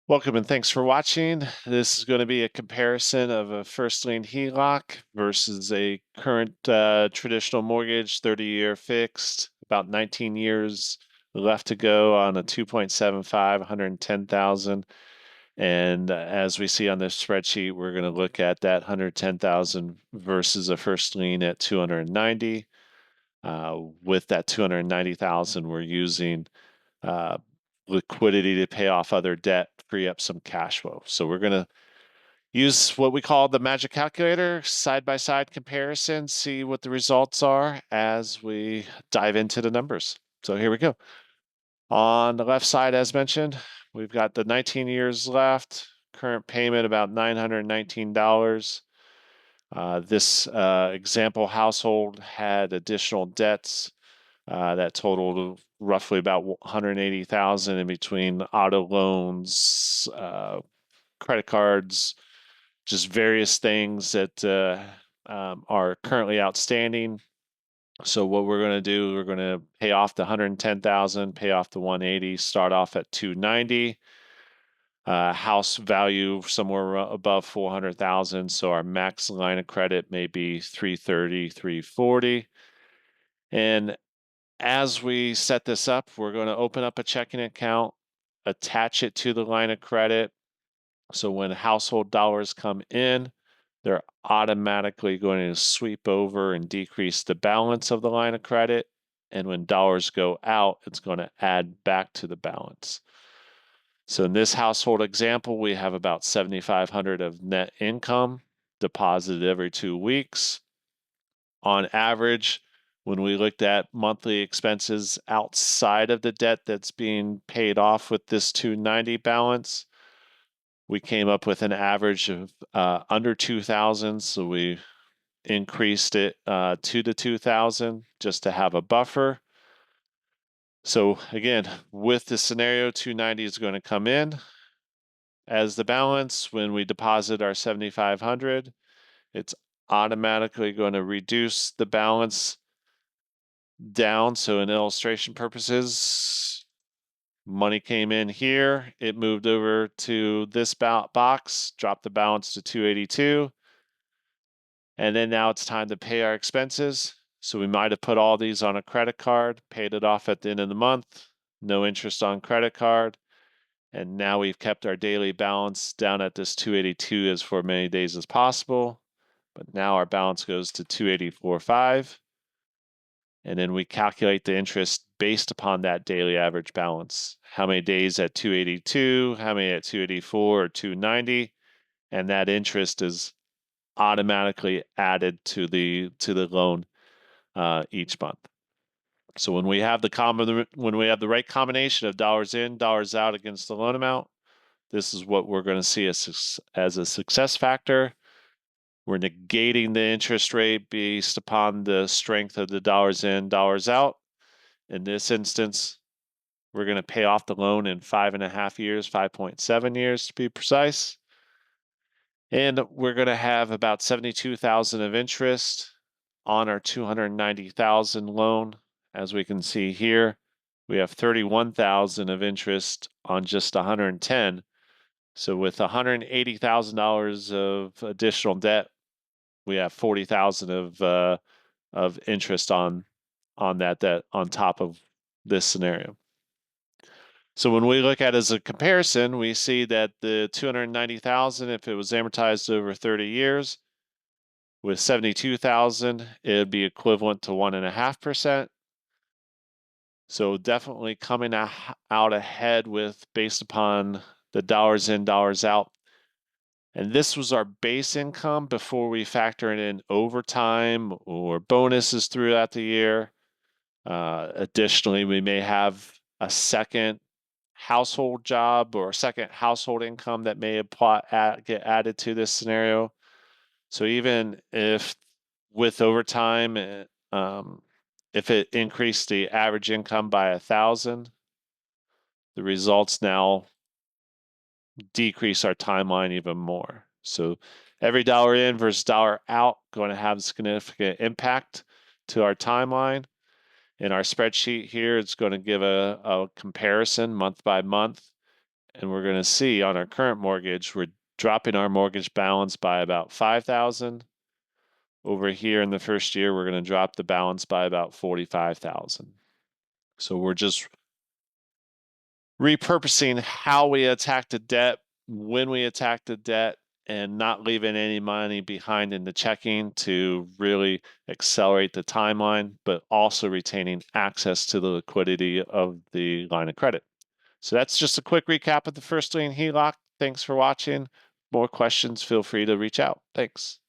Welcome and thanks for watching. This is going to be a comparison of a first lien HELOC versus a current traditional mortgage, 30-year fixed, about 19 years left to go on a 2.75, 110,000. And as we see on this spreadsheet, we're going to look at that 110,000 versus a first lien at 290. With that 290,000, we're using uh, liquidity to pay off other debt, free up some cash flow. So we're going to use what we call the magic calculator, side-by-side comparison, see what the results are as we dive into the numbers. So here we go. On the left side, as mentioned, we've got the 19 years left, current payment about $919. This example household had additional debts that totaled roughly about 180,000 in between auto loans, credit cards, just various things that are currently outstanding. So what we're going to do, we're going to pay off the 110,000, pay off the 180, start off at 290. House value somewhere above 400,000. So our max line of credit may be 330, 340. And as we set this up, we're going to open up a checking account, attach it to the line of credit. So when household dollars come in, they're automatically going to sweep over and decrease the balance of the line of credit. And when dollars go out, it's going to add back to the balance. So in this household example, we have about 7,500 of net income deposited every 2 weeks. On average, when we looked at monthly expenses outside of the debt that's being paid off with this 290 balance, we came up with an average of under 2,000. So we increased it to the 2,000 just to have a buffer. So again, with the scenario, 290 is going to come in as the balance. When we deposit our 7,500, it's automatically going to reduce the balance down. So in illustration purposes, money came in here, it moved over to this box, dropped the balance to 282. And then now it's time to pay our expenses. So we might have put all these on a credit card, paid it off at the end of the month, no interest on credit card. And now we've kept our daily balance down at this 282 as for many days as possible. But now our balance goes to 284.5. And then we calculate the interest based upon that daily average balance. How many days at 282, how many at 284 or 290, and that interest is automatically added to the loan each month. So when we have the right combination of dollars in, dollars out against the loan amount, this is what we're going to see as a success factor. We're negating the interest rate based upon the strength of the dollars in, dollars out. In this instance, we're going to pay off the loan in 5.5 years, 5.7 years to be precise. And we're going to have about 72,000 of interest on our 290,000 loan. As we can see here, we have 31,000 of interest on just 110. So with $180,000 of additional debt, we have 40,000 of interest on that debt on top of this scenario. So when we look at it as a comparison, we see that the 290,000, if it was amortized over 30 years, with 72,000, it would be equivalent to 1.5%. So definitely coming out ahead with based upon the dollars in, dollars out. And this was our base income before we factor in overtime or bonuses throughout the year. Additionally, we may have a second household job or a second household income that may get added to this scenario. So even if with overtime, if it increased the average income by 1,000, the results now decrease our timeline even more. So every dollar in versus dollar out going to have significant impact to our timeline. In our spreadsheet here, it's going to give a comparison month by month. And we're going to see on our current mortgage, we're dropping our mortgage balance by about 5,000. Over here in the first year, we're going to drop the balance by about 45,000. So we're just repurposing how we attack the debt, when we attack the debt, and not leaving any money behind in the checking to really accelerate the timeline, but also retaining access to the liquidity of the line of credit. So that's just a quick recap of the First Lien HELOC. Thanks for watching. More questions, feel free to reach out. Thanks.